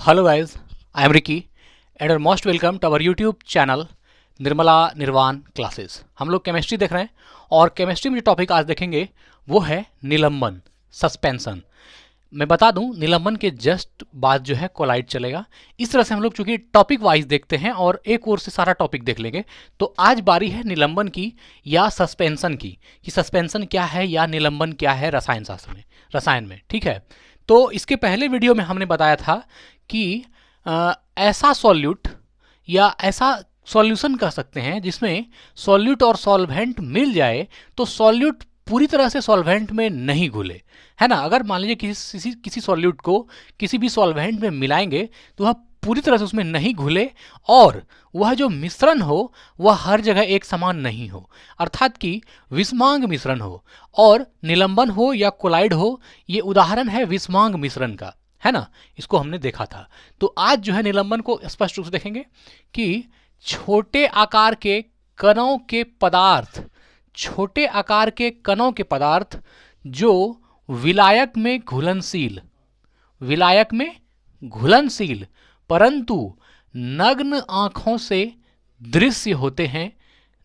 Hello guys, I am Ricky and you're most welcome to our YouTube channel Nirmala निर्वाण classes. हम लोग chemistry देख रहे हैं और केमिस्ट्री में जो टॉपिक आज देखेंगे वो है निलंबन, सस्पेंशन। मैं बता दूं निलंबन के जस्ट बाद जो है कोलाइड चलेगा। इस तरह से हम लोग चूंकि टॉपिक वाइज देखते हैं और एक ओर से सारा टॉपिक देख लेंगे, तो आज बारी है निलंबन की या सस्पेंशन की, कि सस्पेंशन क्या है या निलंबन क्या है रसायन शास्त्र में, रसायन में। ठीक है, तो इसके पहले वीडियो में हमने बताया था कि ऐसा सॉल्यूट या ऐसा सॉल्यूशन कह सकते हैं जिसमें सॉल्यूट और सॉल्वेंट मिल जाए तो सॉल्यूट पूरी तरह से सॉल्वेंट में नहीं घुले, है ना। अगर मान लीजिए किसी सॉल्यूट को किसी भी सॉल्वेंट में मिलाएंगे तो वह पूरी तरह से उसमें नहीं घुले और वह जो मिश्रण हो वह हर जगह एक समान नहीं हो, अर्थात कि विषमांग मिश्रण हो। और निलंबन हो या कोलाइड हो, ये उदाहरण है विषमांग मिश्रण का, है ना। इसको हमने देखा था। तो आज जो है निलंबन को स्पष्ट रूप से देखेंगे कि छोटे आकार के कणों के पदार्थ, छोटे आकार के कणों के पदार्थ जो विलायक में घुलनशील, विलायक में घुलनशील परंतु नग्न आंखों से दृश्य होते हैं,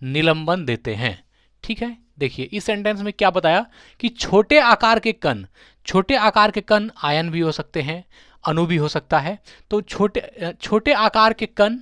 निलंबन देते हैं। ठीक है, देखिए इस सेंटेंस में क्या बताया कि छोटे आकार के कण, छोटे आकार के कण आयन भी हो सकते हैं, अणु भी हो सकता है। तो छोटे आकार के कण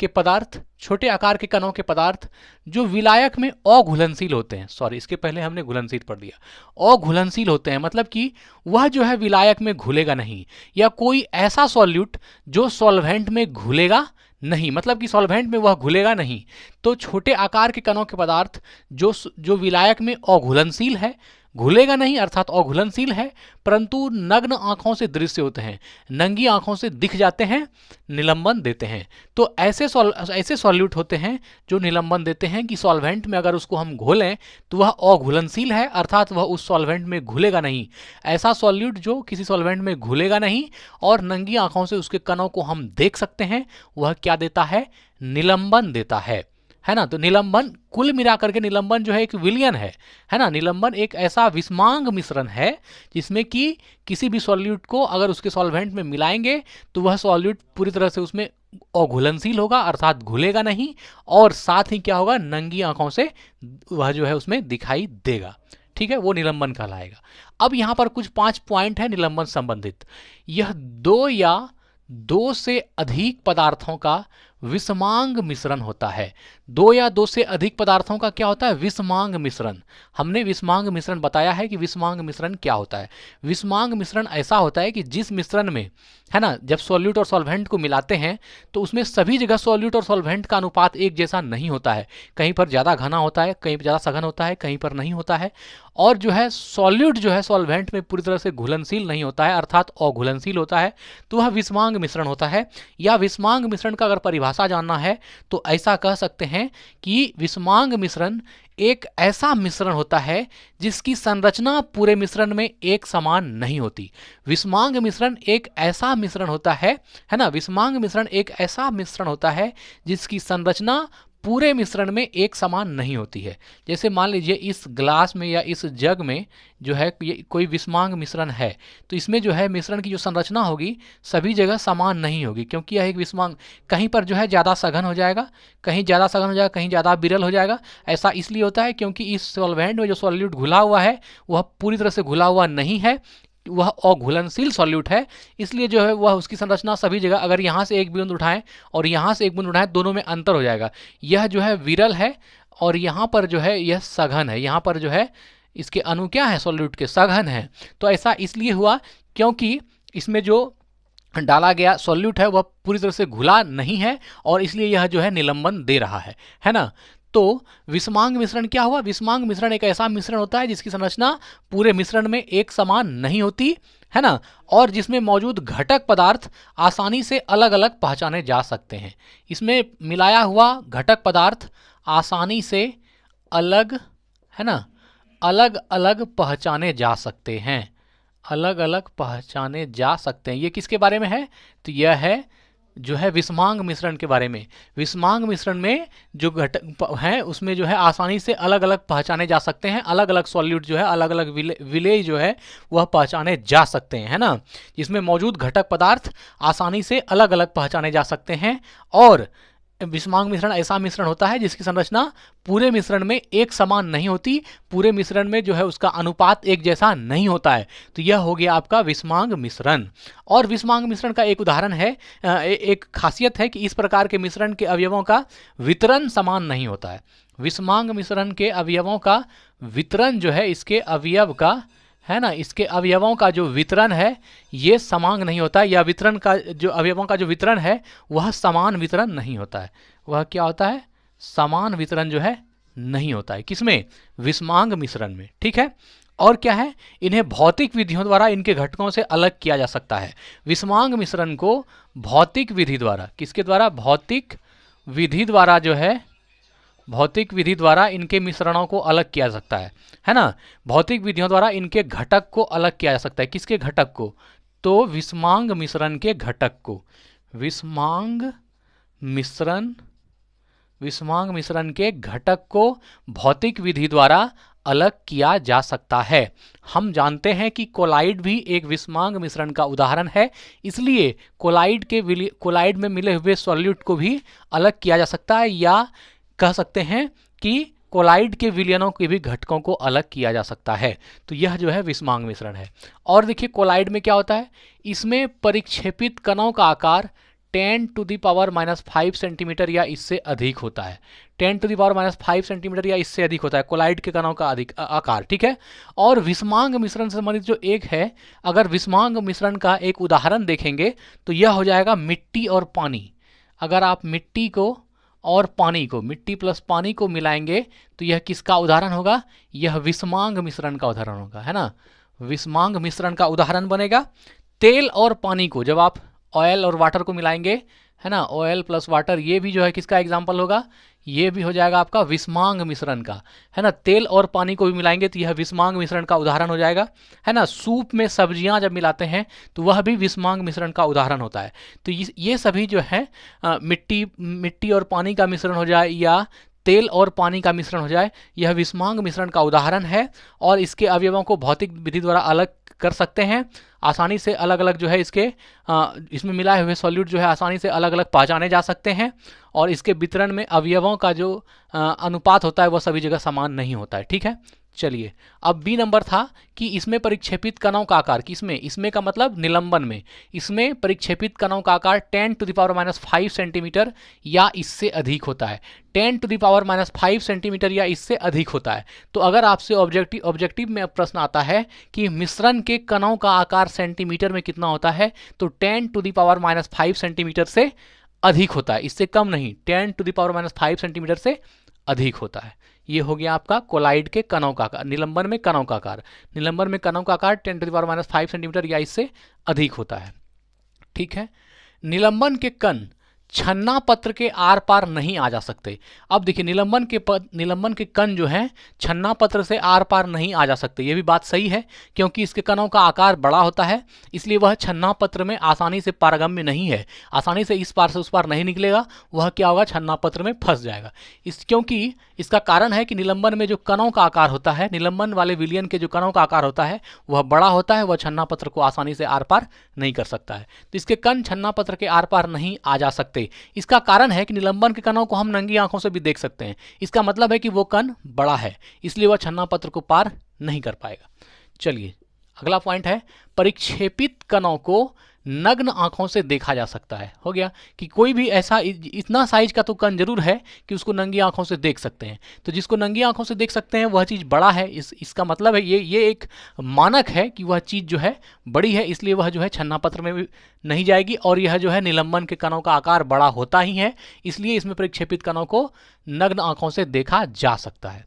के पदार्थ, छोटे आकार के कणों के पदार्थ जो विलायक में अघुलनशील होते हैं, सॉरी इसके पहले हमने घुलनशील पढ़ दिया, अघुलनशील होते हैं मतलब कि वह जो है विलायक में घुलेगा नहीं, या कोई ऐसा सॉल्यूट जो सॉल्वेंट में घुलेगा नहीं, मतलब कि सॉल्वेंट में वह घुलेगा नहीं। तो छोटे आकार के कणों के पदार्थ जो विलायक में अघुलनशील है, घुलेगा नहीं अर्थात अघुलनशील है, परंतु नग्न आंखों से दृश्य होते हैं, नंगी आंखों से दिख जाते हैं, निलंबन देते हैं। तो ऐसे सॉल्यूट होते हैं जो निलंबन देते हैं कि सॉल्वेंट में अगर उसको हम घोलें तो वह अघुलनशील है, अर्थात वह उस सॉल्वेंट में घुलेगा नहीं। ऐसा सॉल्यूट जो किसी सॉल्वेंट में घुलेगा नहीं और नंगी आंखों से उसके कणों को हम देख सकते हैं, वह क्या देता है, निलंबन देता है ना। तो निलंबन कुल मिलाकर के निलंबन जो है एक विलयन है ना। निलंबन एक ऐसा विषमांग मिश्रण है जिसमें कि किसी भी सॉल्यूट को अगर उसके सॉल्वेंट में मिलाएंगे तो वह सॉल्यूट पूरी तरह से उसमें अघुलनशील होगा, अर्थात घुलेगा नहीं, और साथ ही क्या होगा, नंगी आंखों से वह जो है उसमें दिखाई देगा। ठीक है, वो निलंबन कहलाएगा। अब यहां पर कुछ 5 पॉइंट है निलंबन संबंधित। यह 2 या 2 से अधिक पदार्थों का विषमांग मिश्रण होता है। 2 या 2 से अधिक पदार्थों का क्या होता है, विषमांग मिश्रण। हमने विषमांग मिश्रण बताया है कि विषमांग मिश्रण क्या होता है। विषमांग मिश्रण ऐसा होता है कि जिस मिश्रण में, है ना, जब सॉल्यूट और सॉल्वेंट को मिलाते हैं तो उसमें सभी जगह सॉल्यूट और सॉल्वेंट का अनुपात एक जैसा नहीं होता है। कहीं पर ज़्यादा घना होता है, कहीं पर ज़्यादा सघन होता है, कहीं पर नहीं होता है। और जो है सॉल्यूट जो है सॉल्वेंट में पूरी तरह से घुलनशील नहीं होता है, अर्थात अघुलनशील होता है, तो वह विषमांग मिश्रण होता है। या विषमांग मिश्रण का अगर परिभाषा जानना है तो ऐसा कह सकते हैं कि विषमांग मिश्रण एक ऐसा मिश्रण होता है जिसकी संरचना पूरे मिश्रण में एक समान नहीं होती। विषमांग मिश्रण एक ऐसा मिश्रण होता है ना, विषमांग मिश्रण एक ऐसा मिश्रण होता है जिसकी संरचना पूरे मिश्रण में एक समान नहीं होती है। जैसे मान लीजिए इस ग्लास में या इस जग में जो है ये कोई विषमांग मिश्रण है, तो इसमें जो है मिश्रण की जो संरचना होगी सभी जगह समान नहीं होगी, क्योंकि यह एक विषमांग, कहीं पर जो है ज़्यादा सघन हो जाएगा, कहीं ज़्यादा सघन हो जाएगा, कहीं ज़्यादा विरल हो जाएगा। ऐसा इसलिए होता है क्योंकि इस सॉल्वेंट में जो सॉल्यूट घुला हुआ है वह पूरी तरह से घुला हुआ नहीं है, वह अघुलनशील सॉल्यूट है। इसलिए जो है वह उसकी संरचना सभी जगह, अगर यहाँ से एक बूंद उठाएं और यहाँ से एक बूंद उठाएं, दोनों में अंतर हो जाएगा। यह जो है विरल है और यहाँ पर जो है यह सघन है, यहाँ पर जो है इसके अणु क्या है, सॉल्यूट के सघन है। तो ऐसा इसलिए हुआ क्योंकि इसमें जो डाला गया सॉल्यूट है वह पूरी तरह से घुला नहीं है और इसलिए यह जो है निलंबन दे रहा है ना। तो विषमांग मिश्रण क्या हुआ, विषमांग मिश्रण एक ऐसा मिश्रण होता है जिसकी संरचना पूरे मिश्रण में एक समान नहीं होती, है ना, और जिसमें मौजूद घटक पदार्थ आसानी से अलग अलग पहचाने जा सकते हैं। इसमें मिलाया हुआ घटक पदार्थ आसानी से अलग, है ना, अलग अलग पहचाने जा सकते हैं, अलग अलग पहचाने जा सकते हैं। ये किसके बारे में है, तो यह है जो है विषमांग मिश्रण के बारे में। विषमांग मिश्रण में जो घटक हैं उसमें जो है आसानी से अलग अलग पहचाने जा सकते हैं, अलग अलग सॉल्यूट जो है, अलग अलग विलेय जो है वह पहचाने जा सकते हैं, है ना। इसमें मौजूद घटक पदार्थ आसानी से अलग अलग पहचाने जा सकते हैं। और विषमांग मिश्रण ऐसा मिश्रण होता है जिसकी संरचना पूरे मिश्रण में एक समान नहीं होती, पूरे मिश्रण में जो है उसका अनुपात एक जैसा नहीं होता है। तो यह हो गया आपका विषमांग मिश्रण। और विषमांग मिश्रण का एक उदाहरण है, एक खासियत है कि इस प्रकार के मिश्रण के अवयवों का वितरण समान नहीं होता है। विषमांग मिश्रण के अवयवों का वितरण जो है, इसके अवयव का, है ना, इसके अवयवों का जो वितरण है ये समान नहीं होता है, या वितरण का जो अवयवों का जो वितरण है वह समान वितरण नहीं होता है। वह क्या होता है? समान वितरण जो है नहीं होता है। किसमें? विषमांग मिश्रण में। ठीक है। और क्या है? इन्हें भौतिक विधियों द्वारा इनके घटकों से अलग किया जा सकता है। विषमांग मिश्रण को भौतिक विधि द्वारा, किसके द्वारा? भौतिक विधि द्वारा जो है, भौतिक विधि द्वारा इनके मिश्रणों को अलग किया जा सकता है ना। भौतिक विधियों द्वारा इनके घटक को अलग किया जा सकता है। किसके घटक को? तो विषमांग मिश्रण के घटक को। विषमांग मिश्रण के घटक को भौतिक विधि द्वारा अलग किया जा सकता है। हम जानते हैं कि कोलाइड भी एक विषमांग मिश्रण का उदाहरण है, इसलिए कोलाइड में मिले हुए सॉल्यूट को भी अलग किया जा सकता है, या कह सकते हैं कि कोलाइड के विलयनों के भी घटकों को अलग किया जा सकता है। तो यह जो है विषमांग मिश्रण है। और देखिए कोलाइड में क्या होता है, इसमें परिक्षेपित कणों का आकार 10⁻⁵ सेंटीमीटर या इससे अधिक होता है। 10⁻⁵ सेंटीमीटर या इससे अधिक होता है कोलाइड के कणों का अधिक आकार। ठीक है। और विषमांग मिश्रण से संबंधित जो एक है, अगर विषमांग मिश्रण का एक उदाहरण देखेंगे तो यह हो जाएगा मिट्टी और पानी। अगर आप मिट्टी को और पानी को, मिट्टी प्लस पानी को मिलाएंगे तो यह किसका उदाहरण होगा? यह विषमांग मिश्रण का उदाहरण होगा, है ना। विषमांग मिश्रण का उदाहरण बनेगा। तेल और पानी को जब आप ऑयल और वाटर को मिलाएंगे, है ना, ऑयल प्लस वाटर, ये भी जो है किसका एग्जाम्पल होगा? ये भी हो जाएगा आपका विषमांग मिश्रण का, है ना। तेल और पानी को भी मिलाएंगे तो यह विषमांग मिश्रण का उदाहरण हो जाएगा, है ना। सूप में सब्जियां जब मिलाते हैं तो वह भी विषमांग मिश्रण का उदाहरण होता है। तो ये सभी जो है मिट्टी और पानी का मिश्रण हो जाए या तेल और पानी का मिश्रण हो जाए, यह विषमांग मिश्रण का उदाहरण है। और इसके अवयवों को भौतिक विधि द्वारा अलग कर सकते हैं। आसानी से अलग अलग जो है इसमें मिलाए हुए सॉल्यूट जो है आसानी से अलग अलग पहचाने जा सकते हैं। और इसके वितरण में अवयवों का जो अनुपात होता है वह सभी जगह समान नहीं होता है। ठीक है। चलिए, अब बी नंबर था कि इसमें परिक्षेपित कणों का आकार, किसमें? इसमें का मतलब निलंबन में। इसमें परिक्षेपित कणों का आकार 10⁻⁵ सेंटीमीटर या इससे अधिक होता है। 10⁻⁵ सेंटीमीटर या इससे अधिक होता है। तो अगर आपसे ऑब्जेक्टिव में प्रश्न आता है कि मिश्रण के कणों का आकार सेंटीमीटर में कितना होता है, तो 10⁻⁵ सेंटीमीटर से अधिक होता है, इससे कम नहीं। 10⁻⁵ सेंटीमीटर से अधिक होता है। ये हो गया आपका कोलाइड के कणों का आकार, निलंबन में कणों का आकार। निलंबन में कणों का आकार 10⁻⁵ सेंटीमीटर या इससे अधिक होता है। ठीक है। निलंबन के कण छन्ना पत्र के आर पार नहीं आ जा सकते। अब देखिए निलंबन के कण जो हैं छन्ना पत्र से आर पार नहीं आ जा सकते। ये भी बात सही है, क्योंकि इसके कणों का आकार बड़ा होता है, इसलिए वह छन्ना पत्र में आसानी से पारगम्य नहीं है, आसानी से इस पार से उस पार नहीं निकलेगा। वह क्या होगा? छन्ना पत्र में फंस जाएगा। क्योंकि इसका कारण है कि निलंबन में जो कणों का आकार होता है, निलंबन वाले विलयन के जो कणों का आकार होता है वह बड़ा होता है, वह छन्ना पत्र को आसानी से आर पार नहीं कर सकता है। तो इसके कण छन्ना पत्र के आर पार नहीं आ जा सकते। इसका कारण है कि निलंबन के कणों को हम नंगी आंखों से भी देख सकते हैं। इसका मतलब है कि वो कण बड़ा है, इसलिए वह छन्ना पत्र को पार नहीं कर पाएगा। चलिए, अगला पॉइंट है परिक्षेपित कणों को नग्न आंखों से देखा जा सकता है। हो गया कि कोई भी ऐसा इतना साइज का तो कण जरूर है कि उसको नंगी आंखों से देख सकते हैं। तो जिसको नंगी आंखों से देख सकते हैं वह चीज़ बड़ा है। इसका मतलब है ये एक मानक है कि वह चीज़ जो है बड़ी है, इसलिए वह जो है छन्ना पत्र में भी नहीं जाएगी। और यह जो है निलंबन के कणों का आकार बड़ा होता ही है, इसलिए इसमें परिक्षेपित कणों को नग्न आंखों से देखा जा सकता है।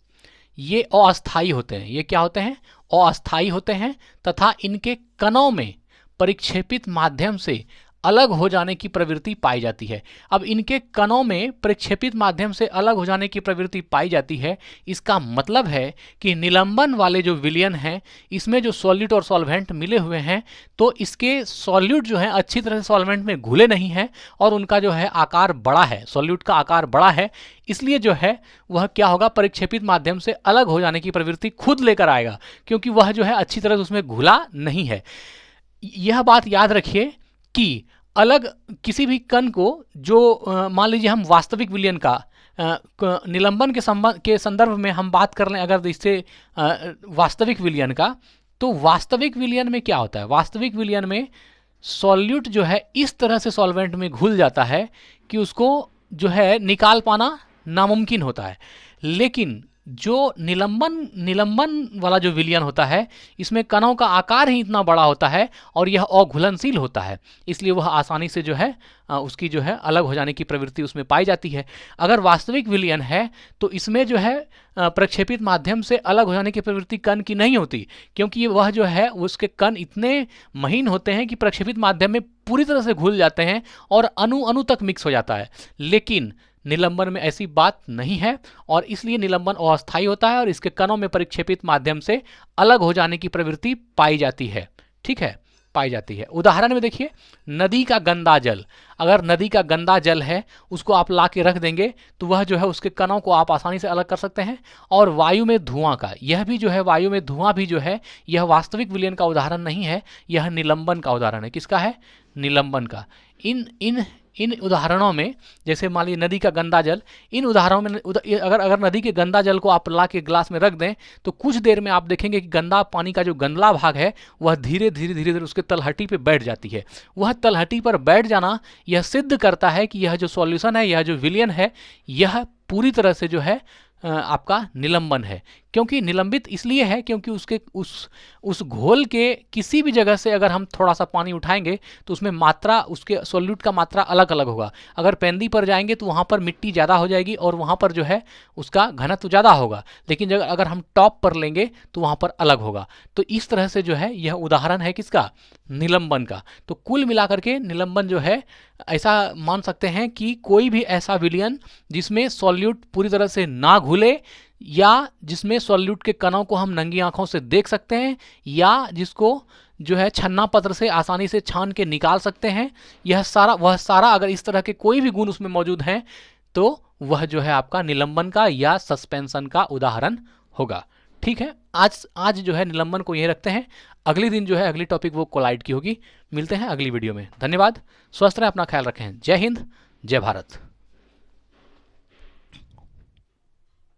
ये अस्थायी होते हैं। ये क्या होते हैं? अस्थायी होते हैं, तथा इनके कणों में परिक्षेपित माध्यम से अलग हो जाने की प्रवृत्ति पाई जाती है। अब इनके कणों में प्रक्षेपित माध्यम से अलग हो जाने की प्रवृत्ति पाई जाती है। इसका मतलब है कि निलंबन वाले जो विलयन हैं, इसमें जो सॉल्यूट और सॉल्वेंट मिले हुए हैं, तो इसके सॉल्यूट जो है अच्छी तरह से सॉल्वेंट में घुले नहीं हैं और उनका जो है आकार बड़ा है, सॉल्यूट का आकार बड़ा है, इसलिए जो है वह क्या होगा, परिक्षेपित माध्यम से अलग हो जाने की प्रवृत्ति खुद लेकर आएगा, क्योंकि वह जो है अच्छी तरह से उसमें घुला नहीं है। यह बात याद रखिए कि अलग किसी भी कण को जो मान लीजिए हम वास्तविक विलयन का निलंबन के संदर्भ में हम बात कर लें अगर इससे वास्तविक विलयन का, तो वास्तविक विलयन में क्या होता है, वास्तविक विलयन में सॉल्यूट जो है इस तरह से सॉल्वेंट में घुल जाता है कि उसको जो है निकाल पाना नामुमकिन होता है। लेकिन जो निलंबन वाला जो विलयन होता है, इसमें कणों का आकार ही इतना बड़ा होता है और यह अघुलनशील होता है, इसलिए वह आसानी से जो है उसकी जो है अलग हो जाने की प्रवृत्ति उसमें पाई जाती है। अगर वास्तविक विलयन है तो इसमें जो है प्रक्षेपित माध्यम से अलग हो जाने की प्रवृत्ति कण की नहीं होती, क्योंकि वह जो है उसके कण इतने महीन होते हैं कि प्रक्षेपित माध्यम में पूरी तरह से घुल जाते हैं और अणु अणु तक मिक्स हो जाता है। लेकिन निलंबन में ऐसी बात नहीं है और इसलिए निलंबन अस्थायी होता है और इसके कणों में परिक्षेपित माध्यम से अलग हो जाने की प्रवृत्ति पाई जाती है। ठीक है, पाई जाती है। उदाहरण में देखिए, नदी का गंदा जल, अगर नदी का गंदा जल है उसको आप ला के रख देंगे तो वह जो है उसके कणों को आप आसानी से अलग कर सकते हैं। और वायु में धुआं का, यह भी जो है वायु में धुआं भी जो है यह वास्तविक विलयन का उदाहरण नहीं है, यह निलंबन का उदाहरण है। किसका है? निलंबन का। इन उदाहरणों में, जैसे मान लीजिए नदी का गंदा जल, इन उदाहरणों में अगर नदी के गंदा जल को आप ला के ग्लास में रख दें तो कुछ देर में आप देखेंगे कि गंदा पानी का जो गंदला भाग है वह धीरे धीरे उसके तलहटी पे बैठ जाती है। वह तलहटी पर बैठ जाना यह सिद्ध करता है कि यह जो सॉल्यूशन है, यह जो विलयन है, यह पूरी तरह से जो है आपका निलंबन है। क्योंकि निलंबित इसलिए है क्योंकि उसके उस घोल के किसी भी जगह से अगर हम थोड़ा सा पानी उठाएंगे तो उसमें मात्रा, उसके सॉल्यूट का मात्रा अलग अलग होगा। अगर पेंदी पर जाएंगे तो वहाँ पर मिट्टी ज़्यादा हो जाएगी और वहाँ पर जो है उसका घनत्व ज़्यादा होगा, लेकिन अगर हम टॉप पर लेंगे तो वहाँ पर अलग होगा। तो इस तरह से जो है यह उदाहरण है किसका? निलंबन का। तो कुल मिलाकर के निलंबन जो है ऐसा मान सकते हैं कि कोई भी ऐसा विलयन जिसमें सॉल्यूट पूरी तरह से ना घुले, या जिसमें सॉल्यूट के कणों को हम नंगी आंखों से देख सकते हैं, या जिसको जो है छन्ना पत्र से आसानी से छान के निकाल सकते हैं, वह सारा अगर इस तरह के कोई भी गुण उसमें मौजूद हैं तो वह जो है आपका निलंबन का या सस्पेंशन का उदाहरण होगा। ठीक है, आज जो है निलंबन को यहीं रखते हैं। अगले दिन जो है अगली टॉपिक वो कोलाइड की होगी। मिलते हैं अगली वीडियो में। धन्यवाद, स्वस्थ रहें, अपना ख्याल रखें। जय हिंद, जय भारत।